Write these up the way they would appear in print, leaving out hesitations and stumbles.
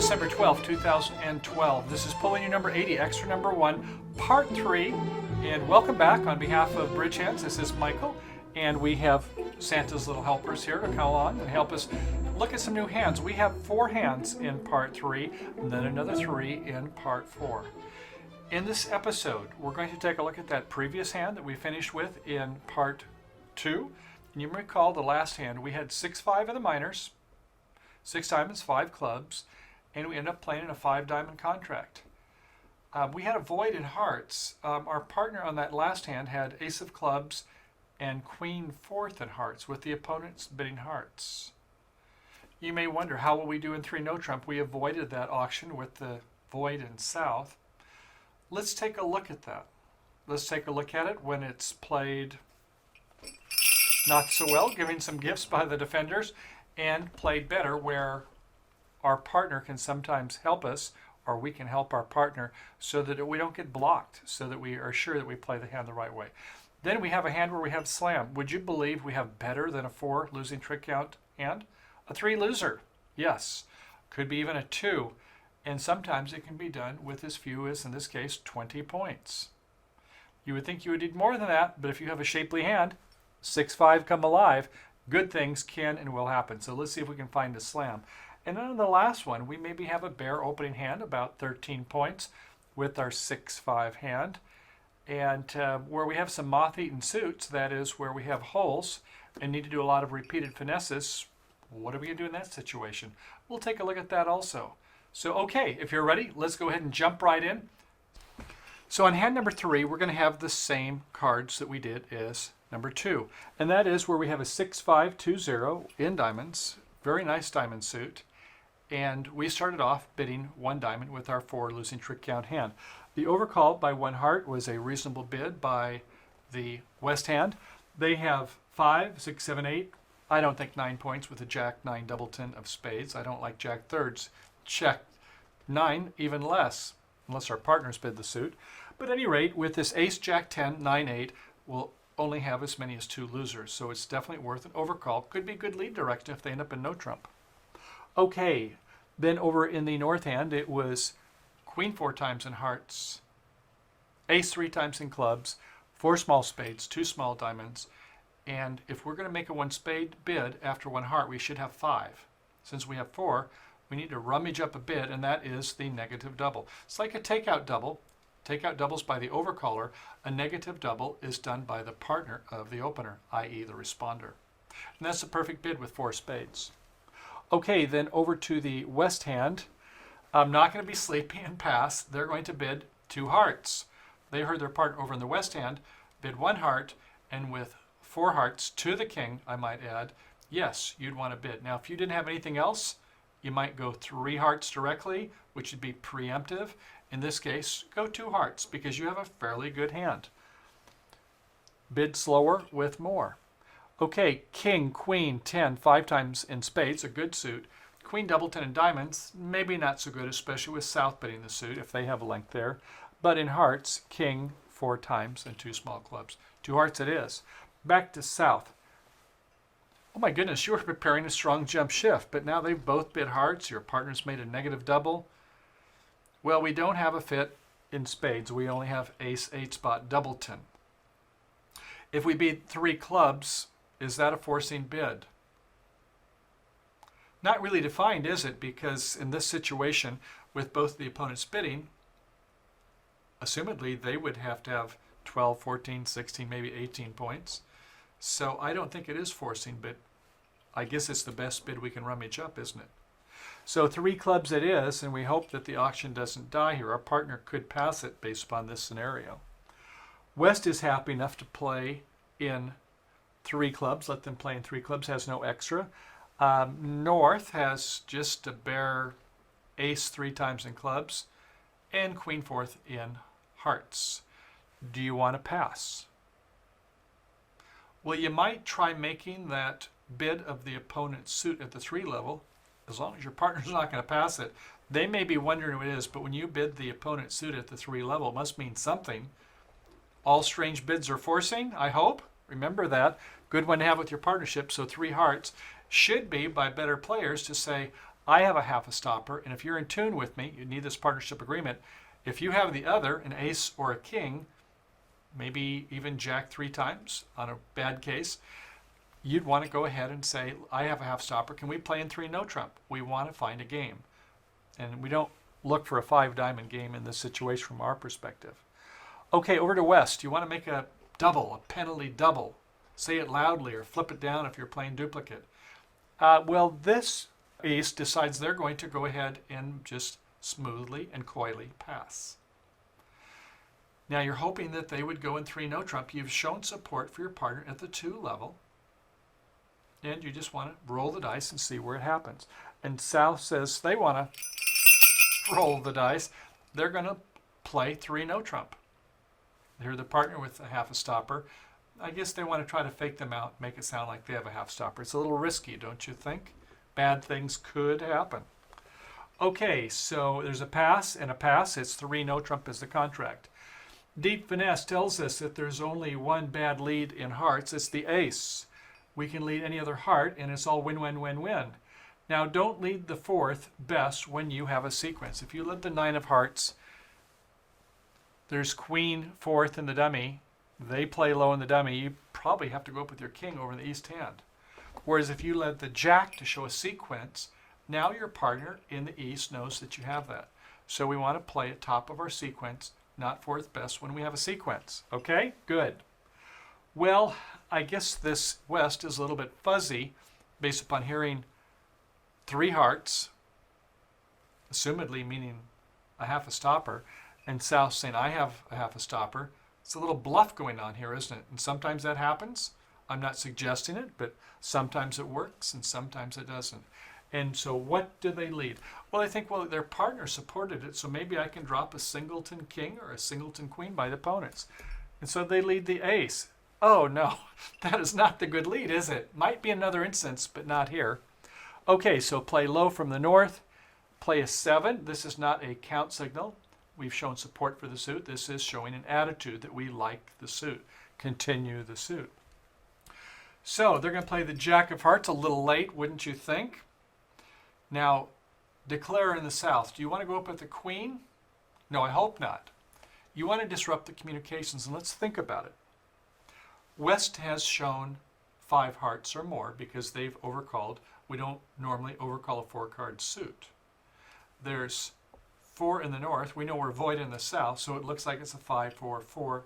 December 12th, 2012. This is Pulling You number 80, extra number 1, part 3. And welcome back on behalf of Bridge Hands. This is Michael, and we have Santa's little helpers here to come along and help us look at some new hands. We have 4 hands in part 3, and then another 3 in part 4. In this episode, we're going to take a look at that previous hand that we finished with in part 2. And you may recall the last hand, we had 6-5 in the minors, 6 diamonds, 5 clubs, and we ended up playing in a 5-diamond contract. We had a void in hearts. Our partner on that last hand had ace of clubs and queen fourth in hearts, with the opponents bidding hearts. You may wonder, how will we do in 3 no trump? We avoided that auction with the void in south. Let's take a look at that. Let's take a look at it when it's played not so well, giving some gifts by the defenders, and played better where our partner can sometimes help us, or we can help our partner, so that we don't get blocked, so that we are sure that we play the hand the right way. Then we have a hand where we have slam. Would you believe we have better than a 4 losing trick count hand? A 3 loser, yes. Could be even a 2. And sometimes it can be done with as few as, in this case, 20 points. You would think you would need more than that, but if you have a shapely hand, 6-5 come alive, good things can and will happen. So let's see if we can find a slam. And then on the last one, we maybe have a bare opening hand, about 13 points, with our 6-5 hand. And where we have some moth-eaten suits, that is where we have holes and need to do a lot of repeated finesses, what are we going to do in that situation? We'll take a look at that also. So, okay, if you're ready, let's go ahead and jump right in. So on hand number 3, we're going to have the same cards that we did as number 2. And that is where we have a 6-5-2-0 in diamonds, very nice diamond suit. And we started off bidding 1 diamond with our 4 losing trick count hand. The overcall by 1 heart was a reasonable bid by the west hand. They have 5, 6, 7, 8. I don't think 9 points with a jack 9 doubleton of spades. I don't like jack thirds. Check 9, even less, unless our partners bid the suit. But at any rate, with this ace, jack 10, 9, 8, we'll only have as many as 2 losers. So it's definitely worth an overcall. Could be good lead direction if they end up in no trump. Okay, then over in the north hand, it was queen 4 times in hearts, ace 3 times in clubs, 4 small spades, 2 small diamonds. And if we're going to make a 1 spade bid after 1 heart, we should have 5. Since we have 4, we need to rummage up a bid, and that is the negative double. It's like a takeout double. Takeout doubles by the overcaller. A negative double is done by the partner of the opener, i.e. the responder. And that's a perfect bid with 4 spades. Okay, then over to the west hand. I'm not going to be sleepy and pass. They're going to bid 2 hearts. They heard their partner over in the west hand bid 1 heart, and with 4 hearts to the king, I might add, yes, you'd want to bid. Now, if you didn't have anything else, you might go 3 hearts directly, which would be preemptive. In this case, go 2 hearts because you have a fairly good hand. Bid slower with more. Okay, king, queen, 10, 5 times in spades, a good suit. Queen, doubleton, and diamonds, maybe not so good, especially with south bidding the suit if they have a length there. But in hearts, king 4 times and 2 small clubs. 2 hearts it is. Back to south. Oh my goodness, you were preparing a strong jump shift, but now they've both bid hearts. Your partner's made a negative double. Well, we don't have a fit in spades. We only have ace 8 spot doubleton. If we bid 3 clubs, is that a forcing bid? Not really defined, is it? Because in this situation, with both the opponents bidding, assumedly they would have to have 12, 14, 16, maybe 18 points. So I don't think it is forcing, but I guess it's the best bid we can rummage up, isn't it? So 3 clubs it is, and we hope that the auction doesn't die here. Our partner could pass it based upon this scenario. West is happy enough to play in 3 clubs. Let them play in 3 clubs, has no extra. North has just a bare ace 3 times in clubs and queen 4th in hearts. Do you want to pass? Well, you might try making that bid of the opponent's suit at the 3 level, as long as your partner's not going to pass it. They may be wondering what it is, but when you bid the opponent's suit at the 3 level, it must mean something. All strange bids are forcing, I hope. Remember that. Good one to have with your partnership. So 3 hearts should be by better players to say, I have a half a stopper, and if you're in tune with me, you need this partnership agreement. If you have the other, an ace or a king, maybe even jack 3 times on a bad case, you'd want to go ahead and say, I have a half stopper. Can we play in 3 no trump? We want to find a game. And we don't look for a 5 diamond game in this situation from our perspective. Okay, over to West. You want to make a double, a penalty double. Say it loudly or flip it down if you're playing duplicate. Well, this East decides they're going to go ahead and just smoothly and coyly pass. Now you're hoping that they would go in 3 no trump. You've shown support for your partner at the 2 level. And you just want to roll the dice and see where it happens. And South says they want to roll the dice. They're going to play 3 no trump. They're the partner with a half a stopper. I guess they want to try to fake them out, make it sound like they have a half stopper. It's a little risky, don't you think? Bad things could happen. Okay, so there's a pass and a pass. It's 3 no trump is the contract. Deep Finesse tells us that there's only one bad lead in hearts. It's the ace. We can lead any other heart, and it's all win, win, win, win. Now, don't lead the 4th best when you have a sequence. If you lead the 9 of hearts, there's queen 4th in the dummy. They play low in the dummy. You probably have to go up with your king over in the east hand. Whereas if you led the jack to show a sequence, now your partner in the east knows that you have that. So we want to play at top of our sequence, not 4th best when we have a sequence. Okay? Good. Well, I guess this West is a little bit fuzzy based upon hearing 3 hearts, assumedly meaning a half a stopper, and South saying, I have a half a stopper. It's a little bluff going on here, isn't it? And sometimes that happens. I'm not suggesting it, but sometimes it works and sometimes it doesn't. And so what do they lead? Well, I think, well, their partner supported it, so maybe I can drop a singleton king or a singleton queen by the opponents. And so they lead the ace. Oh, no, that is not the good lead, is it? Might be another instance, but not here. Okay, so play low from the north. Play a 7. This is not a count signal. We've shown support for the suit. This is showing an attitude that we like the suit. Continue the suit. So they're going to play the jack of hearts a little late, wouldn't you think? Now, declare in the south. Do you want to go up with the queen? No, I hope not. You want to disrupt the communications, and let's think about it. West has shown 5 hearts or more because they've overcalled. We don't normally overcall a 4-card suit. There's 4 in the north. We know we're void in the south, so it looks like it's a 5-4-4-0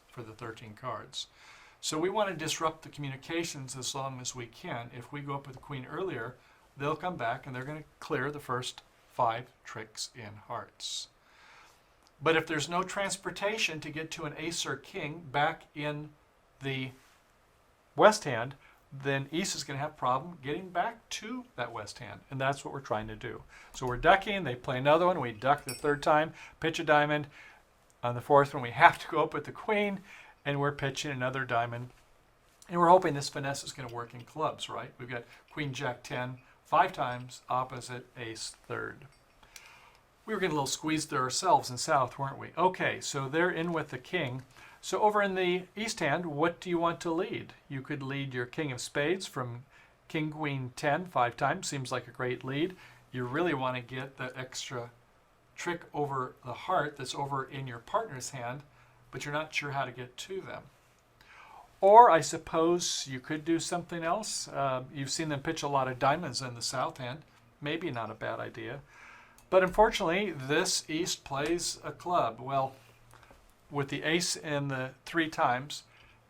for the 13 cards. So we want to disrupt the communications as long as we can. If we go up with the queen earlier, they'll come back and they're going to clear the first 5 tricks in hearts. But if there's no transportation to get to an ace or king back in the west hand, then East is going to have a problem getting back to that west hand. And that's what we're trying to do. So we're ducking. They play another one. We duck the 3rd time, pitch a diamond. On the 4th one, we have to go up with the queen, and we're pitching another diamond. And we're hoping this finesse is going to work in clubs, right? We've got queen, jack, 10, 5 times, opposite, ace, 3rd. We were getting a little squeezed there ourselves in south, weren't we? Okay, so they're in with the king. So over in the east hand, what do you want to lead? You could lead your king of spades from king, queen, 10, 5 times. Seems like a great lead. You really want to get that extra trick over the heart that's over in your partner's hand, but you're not sure how to get to them. Or I suppose you could do something else. You've seen them pitch a lot of diamonds in the south hand. Maybe not a bad idea. But unfortunately, this East plays a club. Well, with the ace and the 3 times,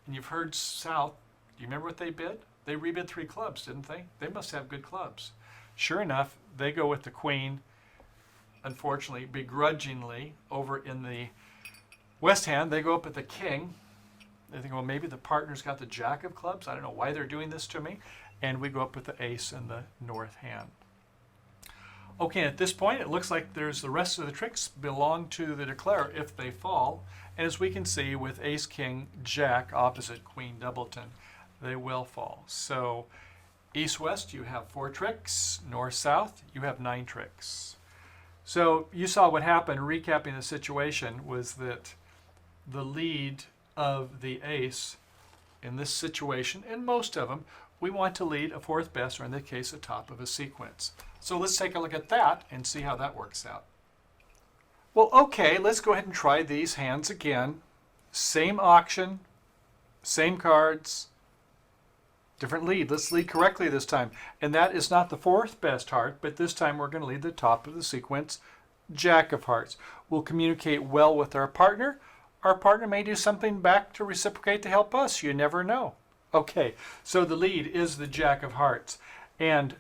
and you've heard South, do you remember what they bid? They rebid 3 clubs, didn't they? They must have good clubs. Sure enough, they go with the queen, unfortunately, begrudgingly, over in the west hand. They go up with the king. They think, well, maybe the partner's got the jack of clubs. I don't know why they're doing this to me. And we go up with the ace in the north hand. Okay, at this point, it looks like there's the rest of the tricks belong to the declare if they fall. And as we can see, with ace, king, jack, opposite, queen, doubleton, they will fall. So east-west, you have 4 tricks. North-south, you have 9 tricks. So you saw what happened, recapping the situation, was that the lead of the ace in this situation, in most of them, we want to lead a fourth best, or in this case, a top of a sequence. So let's take a look at that and see how that works out. Well, okay, let's go ahead and try these hands again. Same auction, same cards, different lead. Let's lead correctly this time. And that is not the fourth best heart, but this time we're going to lead the top of the sequence, Jack of Hearts. We'll communicate well with our partner. Our partner may do something back to reciprocate to help us. You never know. Okay, so the lead is the Jack of Hearts. And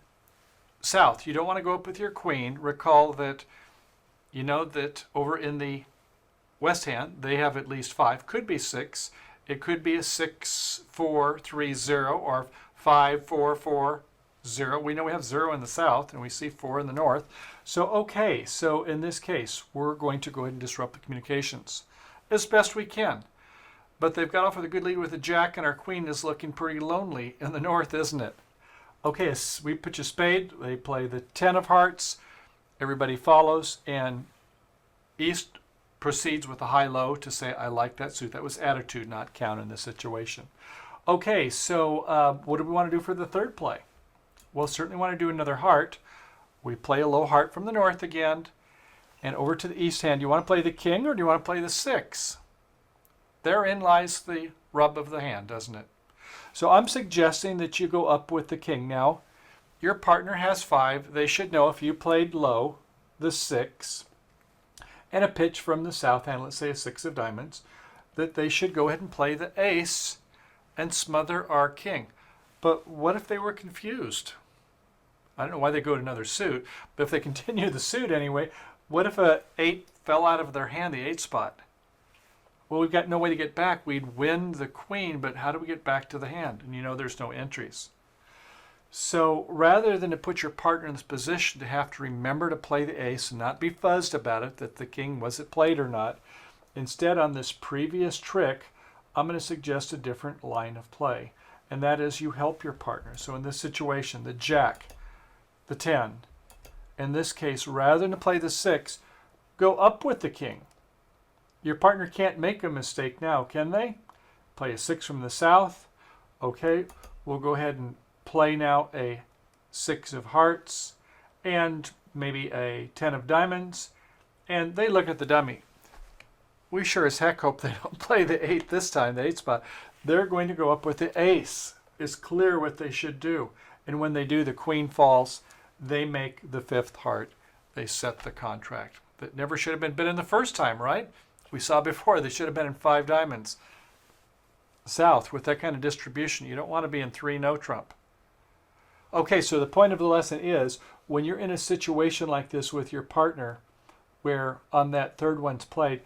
south, you don't want to go up with your queen. Recall that you know that over in the west hand, they have at least 5. Could be 6. It could be a 6-4-3-0 or 5-4-4-0. We know we have 0 in the south and we see 4 in the north. So okay, so in this case, we're going to go ahead and disrupt the communications as best we can. But they've got off with a good lead with the Jack, and our queen is looking pretty lonely in the north, isn't it? Okay, we put your spade. They play the 10 of hearts. Everybody follows, and east proceeds with a high-low to say, I like that suit. That was attitude, not count in this situation. Okay, so what do we want to do for the third play? Well, certainly want to do another heart. We play a low heart from the north again, and over to the east hand. Do you want to play the king, or do you want to play the 6? Therein lies the rub of the hand, doesn't it? So I'm suggesting that you go up with the king. Now, your partner has 5. They should know if you played low, the 6, and a pitch from the south hand, let's say a 6 of diamonds, that they should go ahead and play the ace and smother our king. But what if they were confused? I don't know why they go to another suit, but if they continue the suit anyway, what if a 8 fell out of their hand, the 8 spot? Well, we've got no way to get back. We'd win the queen, but how do we get back to the hand? And you know there's no entries. So rather than to put your partner in this position to have to remember to play the ace and not be fuzzed about it, that the king was it played or not, instead on this previous trick, I'm going to suggest a different line of play. And that is you help your partner. So in this situation, the Jack, the 10, in this case, rather than to play the 6, go up with the king. Your partner can't make a mistake now, can they? Play a 6 from the south. Okay, we'll go ahead and play now a 6 of hearts and maybe a 10 of diamonds. And they look at the dummy. We sure as heck hope they don't play the 8 this time, the 8 spot. They're going to go up with the ace. It's clear what they should do. And when they do, the queen falls. They make the 5th heart. They set the contract. That never should have been bid in the first time, right? We saw before they should have been in 5 diamonds. South, with that kind of distribution, you don't want to be in 3 no trump. Okay, so the point of the lesson is when you're in a situation like this with your partner where on that third one's played,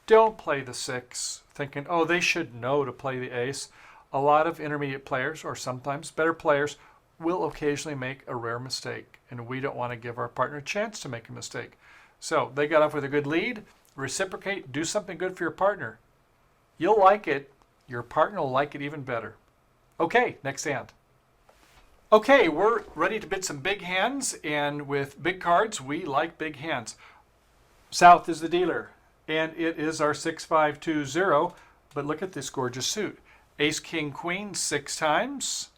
don't play the 6 thinking, oh, they should know to play the ace. A lot of intermediate players, or sometimes better players, will occasionally make a rare mistake, and we don't want to give our partner a chance to make a mistake. So they got off with a good lead. Reciprocate, do something good for your partner. You'll like it. Your partner will like it even better. Okay, next hand. Okay, we're ready to bid some big hands, and with big cards, we like big hands. South is the dealer, and it is our 6-5-2-0, but look at this gorgeous suit. Ace, King, Queen, 6 times.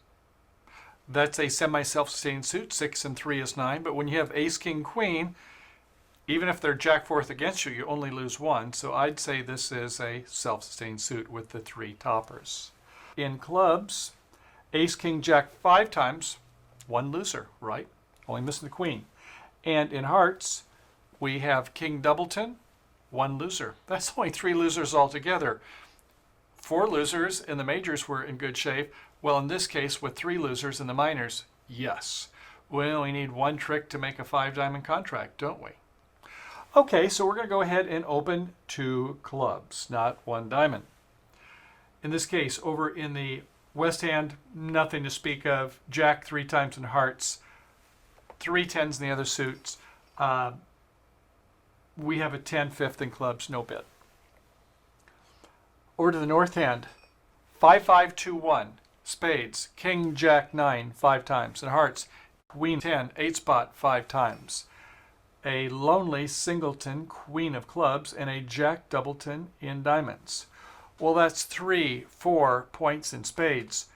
That's a semi-self-sustained suit. 6 and 3 is 9, but when you have Ace, King, Queen, even if they're Jack 4th against you, you only lose 1. So I'd say this is a self-sustained suit with the 3 toppers. In clubs, Ace, King, Jack 5 times, 1 loser, right? Only missing the queen. And in hearts, we have King Doubleton, 1 loser. That's only 3 losers altogether. 4 losers in the majors were in good shape. Well, in this case, with 3 losers in the minors, yes. We only need 1 trick to make a 5-diamond contract, don't we? Okay, so we're going to go ahead and open 2 clubs, not 1 diamond. In this case, over in the west hand, nothing to speak of. Jack 3 times in hearts, 3 10s in the other suits. We have a 10 5th in clubs, no bid. Over to the north hand, 5-5-2-1, spades, King, Jack 9 5 times, in hearts, Queen 10, 8 spot 5 times. A lonely singleton, Queen of clubs, and a Jack Doubleton in diamonds. Well, that's 3, 4 points in spades.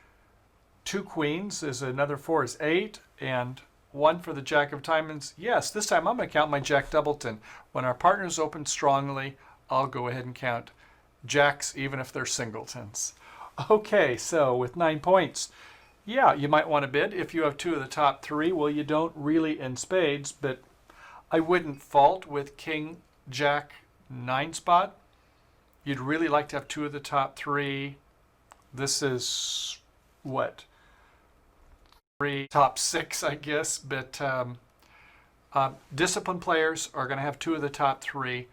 2 queens is another 4 is 8, and 1 for the jack of diamonds. Yes, this time I'm going to count my jack doubleton. When our partners open strongly, I'll go ahead and count jacks even if they're singletons. Okay, so with 9 points, yeah, you might want to bid if you have 2 of the top 3. Well, you don't really in spades, but I wouldn't fault with king, jack, 9 spot. You'd really like to have 2 of the top 3. This is what? 3 top 6, I guess, but disciplined players are going to have 2 of the top 3.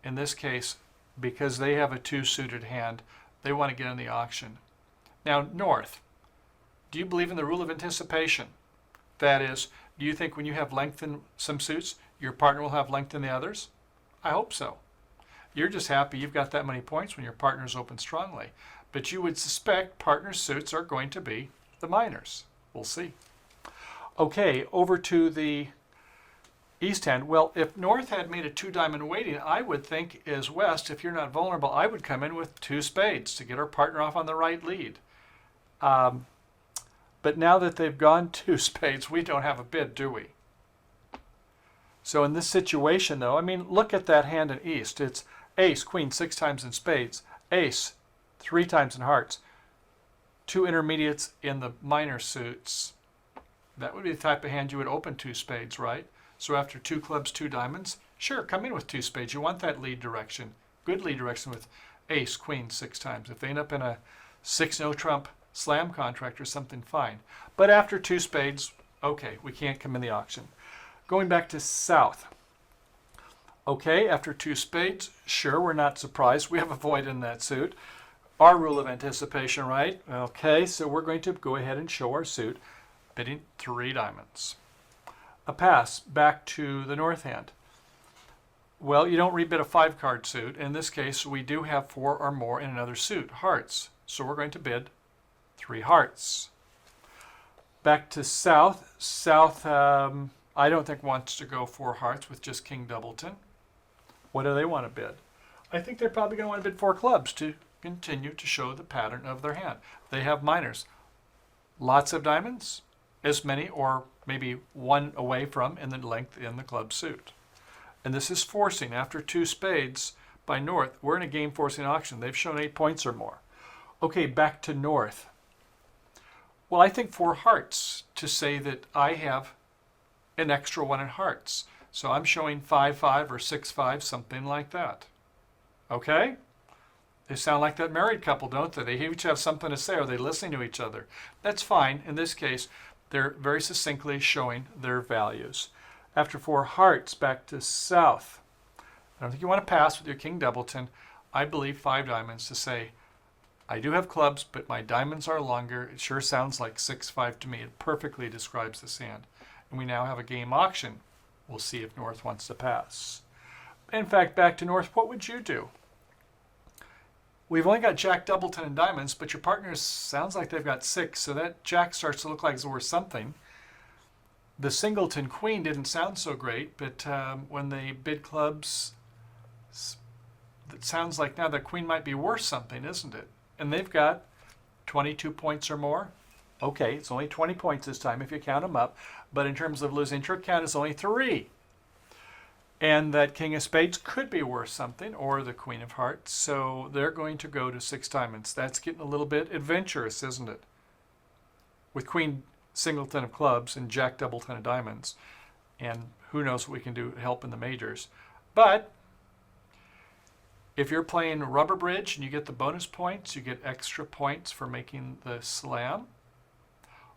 In this case, because they have a 2 suited hand, they want to get in the auction. Now, North, do you believe in the rule of anticipation? That is, do you think when you have length in some suits, your partner will have length in the others? I hope so. You're just happy you've got that many points when your partners open strongly. But you would suspect partner suits are going to be the minors. We'll see. Okay, over to the east hand. Well, if North had made a 2 diamond waiting, I would think as West, if you're not vulnerable, I would come in with 2 spades to get our partner off on the right lead. But now that they've gone 2 spades, we don't have a bid, do we? So in this situation, though, I mean, look at that hand in East. It's ace, queen 6 times in spades, ace 3 times in hearts, 2 intermediates in the minor suits. That would be the type of hand you would open 2 spades, right? So after 2 clubs, 2 diamonds, sure, come in with 2 spades. You want that lead direction, good lead direction with ace, queen 6 times. If they end up in a 6 no trump slam contract or something, fine. But after 2 spades, okay, we can't come in the auction. Going back to South. Okay, after 2 spades, sure, we're not surprised. We have a void in that suit. Our rule of anticipation, right? Okay, so we're going to go ahead and show our suit, bidding 3 diamonds. A pass back to the North hand. Well, you don't rebid a 5-card suit. In this case, we do have 4 or more in another suit, hearts. So we're going to bid 3 hearts. Back to South. South, I don't think wants to go 4 hearts with just king doubleton. What do they want to bid? I think they're probably going to want to bid 4 clubs to continue to show the pattern of their hand. They have minors. Lots of diamonds, as many or maybe 1 away from in the length in the club suit. And this is forcing. After 2 spades by North, we're in a game forcing auction. They've shown 8 points or more. Okay, back to North. Well, I think 4 hearts to say that I have an extra 1 in hearts. So I'm showing 5-5 or 6-5, something like that. Okay? They sound like that married couple, don't they? They each have something to say. Are they listening to each other? That's fine. In this case, they're very succinctly showing their values. After 4 hearts, back to South. I don't think you want to pass with your king doubleton. I believe 5 diamonds to say, I do have clubs, but my diamonds are longer. It sure sounds like 6-5 to me. It perfectly describes this hand. And we now have a game auction. We'll see if North wants to pass. In fact, back to North, what would you do? We've only got jack doubleton and diamonds, but your partner sounds like they've got 6, so that jack starts to look like it's worth something. The singleton queen didn't sound so great, but when they bid clubs, it sounds like now the queen might be worth something, isn't it? And they've got 22 points or more. Okay, it's only 20 points this time if you count them up, but in terms of losing trick count, it's only 3. And that king of spades could be worth something, or the queen of hearts, so they're going to go to 6 diamonds. That's getting a little bit adventurous, isn't it? With queen singleton of clubs and jack doubleton of diamonds, and who knows what we can do to help in the majors. But if you're playing rubber bridge and you get the bonus points, you get extra points for making the slam.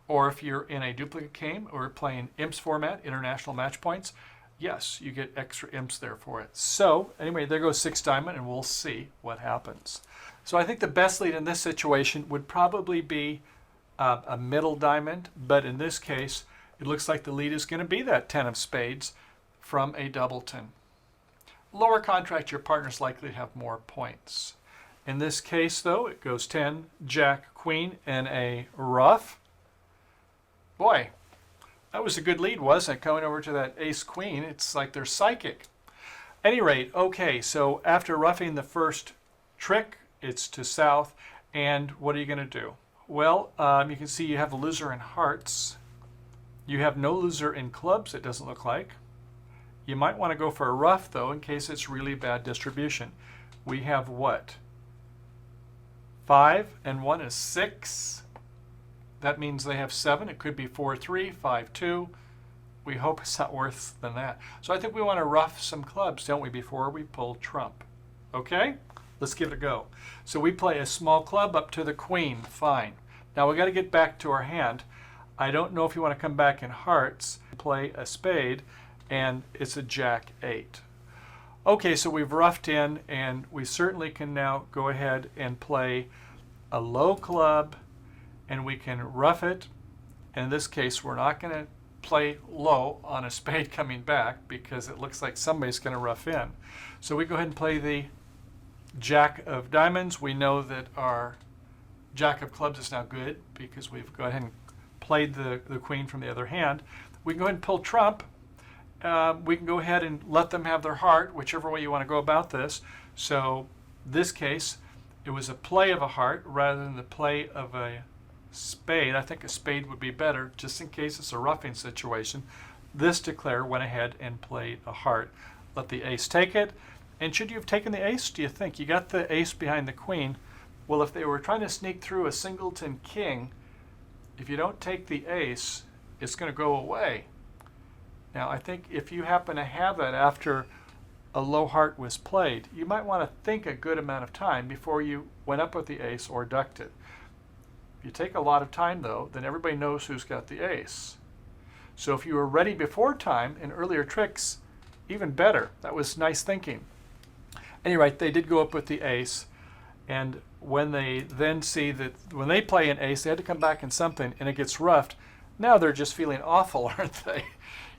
Or if you're in a duplicate game or playing imps format, international match points, yes, you get extra imps there for it. So anyway, there goes 6 diamond, and we'll see what happens. So I think the best lead in this situation would probably be a middle diamond, but in this case, it looks like the lead is going to be that 10 of spades from a doubleton. Lower contract, your partner's likely to have more points. In this case, though, it goes 10, jack, queen, and a ruff. Boy, that was a good lead, wasn't it? Coming over to that ace-queen, it's like they're psychic. Any rate, okay, so after roughing the first trick, it's to south. And what are you going to do? Well, you can see you have a loser in hearts. You have no loser in clubs, it doesn't look like. You might want to go for a ruff, though, in case it's really bad distribution. We have what? 5 and 1 is 6. That means they have 7. It could be 4-3, 5-2. We hope it's not worse than that. So I think we want to ruff some clubs, don't we, before we pull trump. Okay? Let's give it a go. So we play a small club up to the queen. Fine. Now we got to get back to our hand. I don't know if you want to come back in hearts, play a spade, and it's a jack 8. Okay, so we've roughed in, and we certainly can now go ahead and play a low club, and we can rough it. In this case, we're not going to play low on a spade coming back because it looks like somebody's going to rough in. So we go ahead and play the jack of diamonds. We know that our jack of clubs is now good because we've gone ahead and played the queen from the other hand. We can go ahead and pull trump. We can go ahead and let them have their heart, whichever way you want to go about this. So this case, it was a play of a heart rather than the play of a spade. I think a spade would be better just in case it's a roughing situation. This declare went ahead and played a heart. Let the ace take it. And should you have taken the ace, do you think? You got the ace behind the queen. Well, if they were trying to sneak through a singleton king, if you don't take the ace, it's going to go away. Now, I think if you happen to have that after a low heart was played, you might want to think a good amount of time before you went up with the ace or ducked it. If you take a lot of time, though, then everybody knows who's got the ace. So if you were ready before time in earlier tricks, even better. That was nice thinking. Anyway, they did go up with the ace, and when they then see that when they play an ace, they had to come back in something, and it gets roughed. Now they're just feeling awful, aren't they?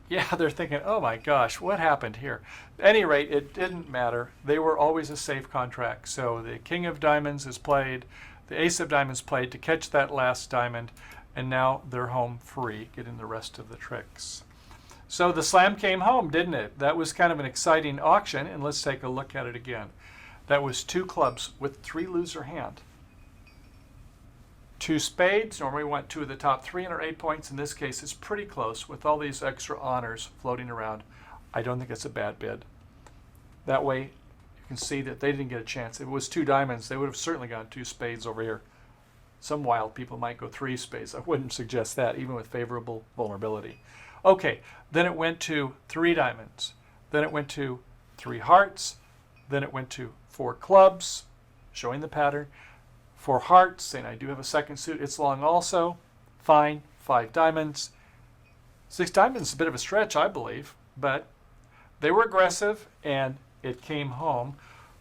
Yeah, they're thinking, oh my gosh, what happened here? At any rate, it didn't matter. They were always a safe contract. So the king of diamonds is played, the ace of diamonds played to catch that last diamond, and now they're home free, getting the rest of the tricks. So the slam came home, didn't it? That was kind of an exciting auction, and let's take a look at it again. That was 2 clubs with 3 loser hand. 2 spades, normally we want 2 of the top 3 in our 8 points. In this case, it's pretty close with all these extra honors floating around. I don't think it's a bad bid. That way, you can see that they didn't get a chance. If it was 2 diamonds, they would have certainly gone 2 spades over here. Some wild people might go 3 spades. I wouldn't suggest that, even with favorable vulnerability. Okay, then it went to 3 diamonds. Then it went to 3 hearts. Then it went to 4 clubs, showing the pattern. 4 hearts, saying I do have a second suit. It's long also. Fine. 5 diamonds. 6 diamonds is a bit of a stretch, I believe, but they were aggressive, and it came home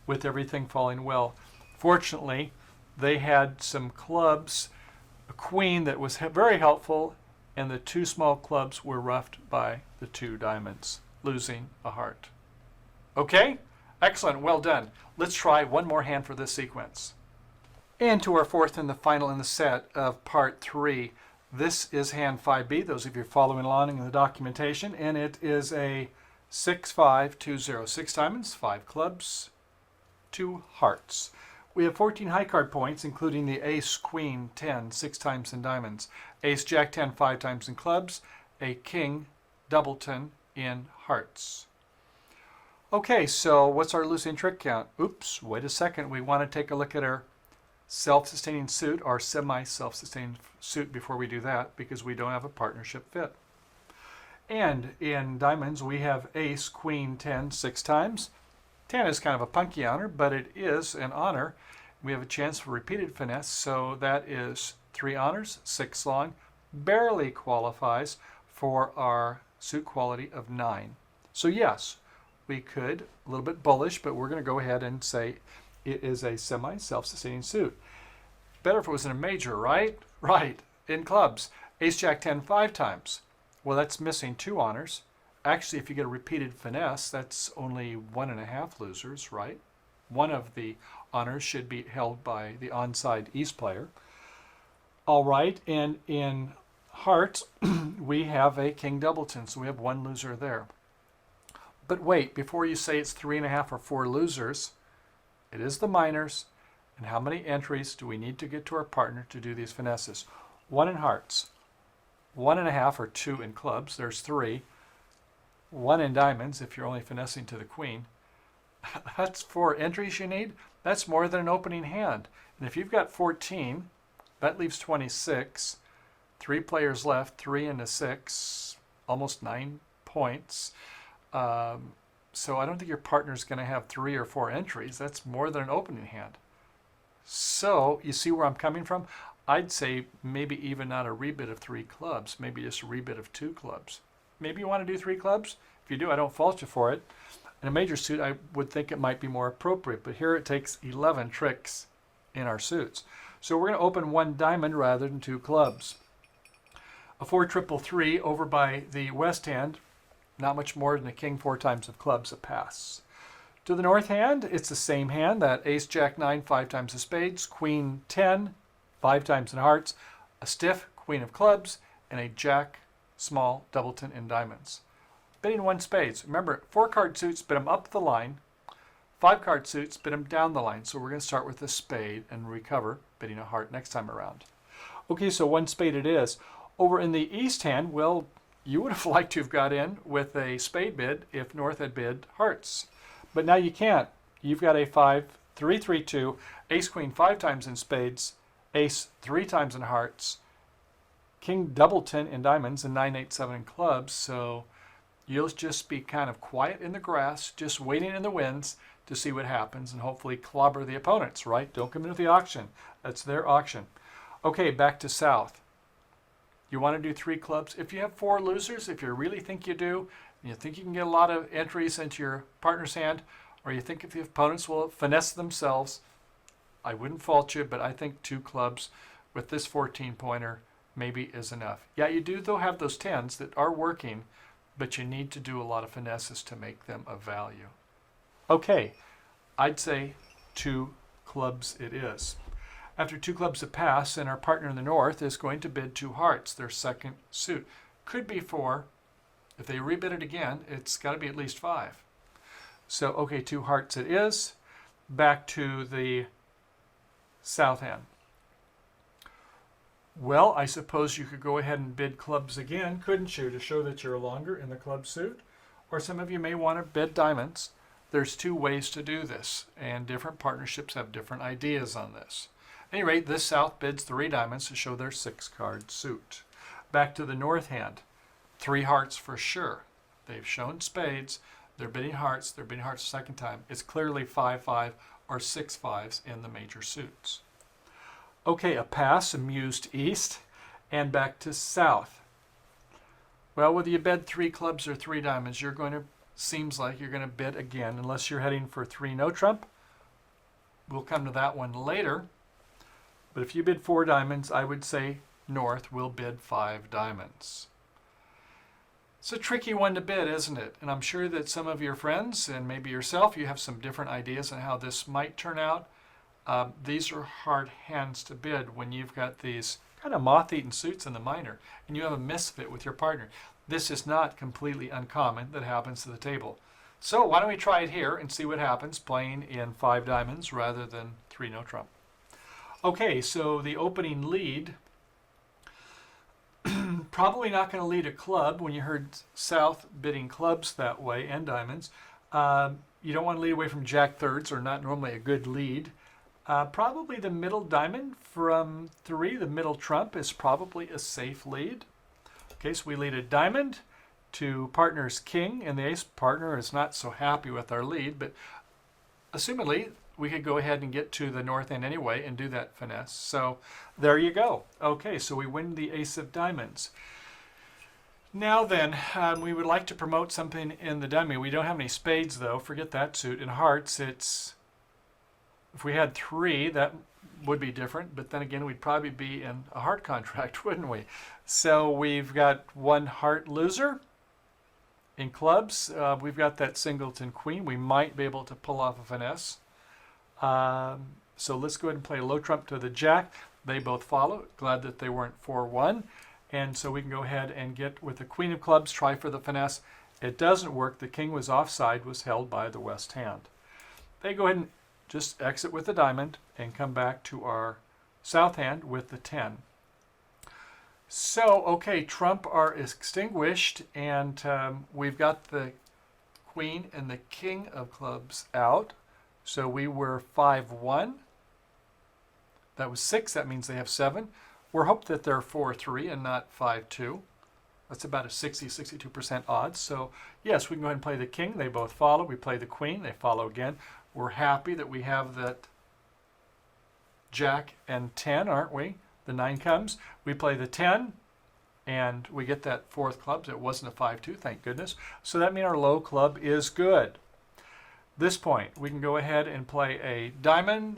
with everything falling well. Fortunately, they had some clubs, a queen that was very helpful, and the 2 small clubs were roughed by the 2 diamonds, losing a heart. Okay? Excellent. Well done. Let's try one more hand for this sequence. And to our 4th and the final in the set of part 3. This is hand 5B, those of you following along in the documentation, and it is a 6-5-2-0. 6 diamonds, 5 clubs, 2 hearts. We have 14 high card points, including the ace, queen, 10, 6 times in diamonds, ace, jack, 10, 5 times in clubs, a king, doubleton in hearts. Okay, so what's our losing trick count? Oops, wait a second. We want to take a look at our self-sustaining suit or semi-self-sustaining suit before we do that, because we don't have a partnership fit. And in diamonds, we have ace, queen, 10, 6 times. 10 is kind of a punky honor, but it is an honor. We have a chance for repeated finesse, so that is 3 honors, 6 long. Barely qualifies for our suit quality of 9. So yes, we could, a little bit bullish, but we're going to go ahead and say it is a semi-self-sustaining suit. Better if it was in a major, right? Right. In clubs, ace, jack, 10, 5 times. Well, that's missing 2 honors. Actually, if you get a repeated finesse, that's only 1.5 losers, right? One of the honors should be held by the onside East player. All right, and in hearts, we have a king doubleton, so we have 1 loser there. But wait, before you say it's 3.5 or 4 losers, it is the minors, And how many entries do we need to get to our partner to do these finesses? 1 in hearts, 1.5 or 2 in clubs, there's 3, 1 in diamonds if you're only finessing to the queen. That's 4 entries you need. That's more than an opening hand. And if you've got 14, that leaves 26. 3 players left, 3 into 6, almost 9 points. So I don't think your partner's going to have 3 or 4 entries. That's more than an opening hand. So you see where I'm coming from? I'd say maybe even not a rebid of 3 clubs, maybe just a rebid of 2 clubs. Maybe you want to do 3 clubs. If you do, I don't fault you for it. In a major suit, I would think it might be more appropriate, but here it takes 11 tricks in our suits. So we're going to open 1 diamond rather than 2 clubs. A 4-3-3 over by the west hand, not much more than a king 4 times of clubs, a pass. To the north hand, it's the same hand, that ace, jack, 9, 5 times of spades, queen 10, 5 times in hearts, a stiff queen of clubs, and a jack, small, doubleton in diamonds. Bidding 1 spades. Remember, 4-card suits, bid them up the line. 5-card suits, bid them down the line. So we're going to start with a spade and recover, bidding a heart next time around. Okay, so 1 spade it is. Over in the east hand, well, you would have liked to have got in with a spade bid if north had bid hearts. But now you can't. You've got a 5-3-3-2, ace queen 5 times in spades, ace 3 times in hearts, king doubleton in diamonds, and 9-8-7 in clubs. So you'll just be kind of quiet in the grass, just waiting in the winds to see what happens and hopefully clobber the opponents, right? Don't come into the auction. That's their auction. Okay, back to south. You want to do 3 clubs. If you have 4 losers, if you really think you do, and you think you can get a lot of entries into your partner's hand, or you think if the opponents will finesse themselves, I wouldn't fault you, but I think 2 clubs with this 14-pointer maybe is enough. Yeah, you do, though, have those 10s that are working, but you need to do a lot of finesses to make them of value. Okay, I'd say 2 clubs it is. After 2 clubs have passed, and our partner in the north is going to bid 2 hearts, their second suit. Could be 4. If they rebid it again, it's got to be at least 5. So, okay, 2 hearts it is. Back to the south hand. Well, I suppose you could go ahead and bid clubs again, couldn't you, to show that you're longer in the club suit? Or some of you may want to bid diamonds. There's 2 ways to do this, and different partnerships have different ideas on this. At any rate, this south bids 3 diamonds to show their 6-card suit. Back to the north hand. 3 hearts for sure. They've shown spades. They're bidding hearts. They're bidding hearts a second time. It's clearly 5-5 or 6 5s in the major suits. Okay, a pass, amused east, and back to south. Well, whether you bid 3 clubs or 3 diamonds, seems like you're going to bid again, unless you're heading for 3 no trump. We'll come to that one later. But if you bid 4 diamonds, I would say north will bid 5 diamonds. It's a tricky one to bid, isn't it? And I'm sure that some of your friends and maybe yourself, you have some different ideas on how this might turn out. These are hard hands to bid when you've got these kind of moth-eaten suits in the minor and you have a misfit with your partner. This is not completely uncommon that happens to the table. So why don't we try it here and see what happens playing in 5 diamonds rather than 3 no trump. Okay, so the opening lead, probably not going to lead a club when you heard south bidding clubs that way and diamonds. You don't want to lead away from jack thirds, or not normally a good lead. Probably the middle diamond from 3, the middle trump, is probably a safe lead. Okay, so we lead a diamond to partner's king, and the ace partner is not so happy with our lead, but assumedly we could go ahead and get to the north end anyway and do that finesse. So there you go. Okay, so we win the ace of diamonds. Now then, we would like to promote something in the dummy. We don't have any spades though. Forget that suit. In hearts, if we had 3, that would be different, but then again, we'd probably be in a heart contract, wouldn't we? So we've got 1 heart loser. In clubs, we've got that singleton queen. We might be able to pull off a finesse. So let's go ahead and play low trump to the jack. They both follow. Glad that they weren't 4-1. And so we can go ahead and get with the queen of clubs, try for the finesse. It doesn't work. The king was offside, was held by the west hand. They go ahead and just exit with the diamond and come back to our south hand with the 10. So, okay, trump are extinguished, and we've got the queen and the king of clubs out. So we were 5-1. That was 6. That means they have 7. We're hoping that they're 4-3 and not 5-2. That's about a 60-62% odds. So, yes, we can go ahead and play the king. They both follow. We play the queen. They follow again. We're happy that we have that jack and 10, aren't we? The 9 comes. We play the 10, and we get that 4th club. It wasn't a 5-2, thank goodness. So that means our low club is good. This point, we can go ahead and play a diamond,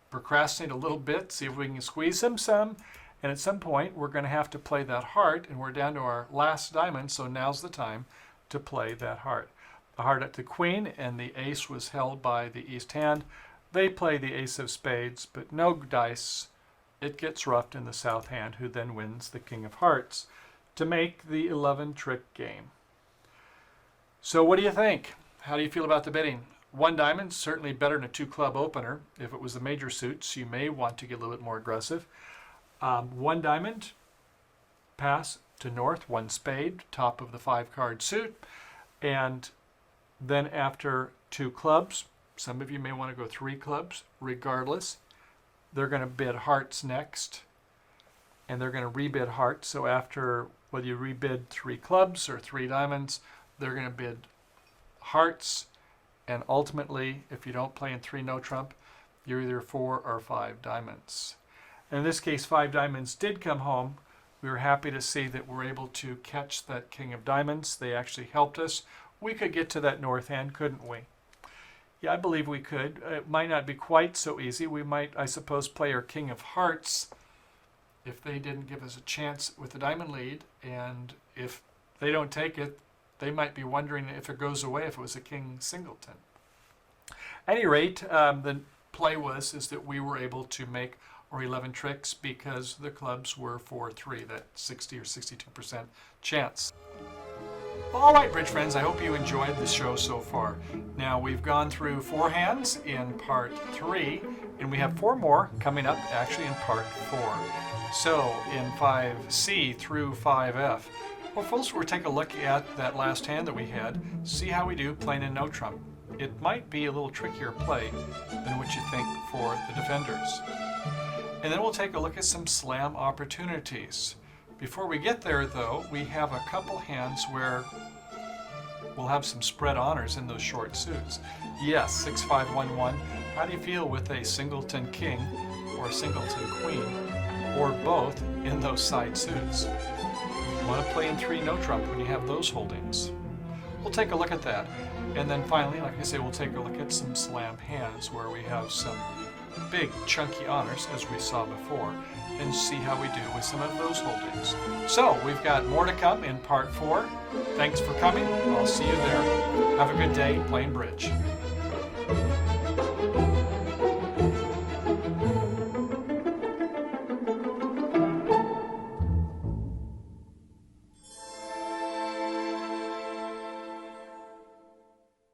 procrastinate a little bit, see if we can squeeze them some. And at some point, we're going to have to play that heart, and we're down to our last diamond, so now's the time to play that heart. The heart at the queen, and the ace was held by the east hand. They play the ace of spades, but no dice. It gets roughed in the south hand, who then wins the king of hearts to make the 11-trick game. So what do you think? How do you feel about the bidding? 1 diamond, certainly better than a 2-club opener. If it was the major suits, you may want to get a little bit more aggressive. 1 diamond, pass to north, 1 spade, top of the 5-card suit. And then after 2 clubs, some of you may want to go 3 clubs. Regardless, they're going to bid hearts next, and they're going to rebid hearts. So after, whether you rebid 3 clubs or 3 diamonds, they're going to bid hearts. And ultimately, if you don't play in 3 no trump, you're either 4 or 5 diamonds. In this case, 5 diamonds did come home. We were happy to see that we're able to catch that king of diamonds. They actually helped us. We could get to that north hand, couldn't we? Yeah, I believe we could. It might not be quite so easy. We might, I suppose, play our king of hearts if they didn't give us a chance with the diamond lead. And if they don't take it, they might be wondering if it goes away if it was a king singleton. At any rate, the play is that we were able to make our 11 tricks because the clubs were 4-3, that 60 or 62% chance. All right, bridge friends, I hope you enjoyed the show so far. Now, we've gone through 4 hands in part 3, and we have 4 more coming up actually in part 4. So, in 5C through 5F, well, first we'll take a look at that last hand that we had, see how we do playing in no trump. It might be a little trickier play than what you think for the defenders. And then we'll take a look at some slam opportunities. Before we get there, though, we have a couple hands where we'll have some spread honors in those short suits. Yes, 6-5-1-1. How do you feel with a singleton king or singleton queen, or both in those side suits? You want to play in 3 no trump when you have those holdings. We'll take a look at that. And then finally, like I say, we'll take a look at some slam hands where we have some big chunky honors, as we saw before, and see how we do with some of those holdings. So we've got more to come in part 4. Thanks for coming. I'll see you there. Have a good day playing bridge.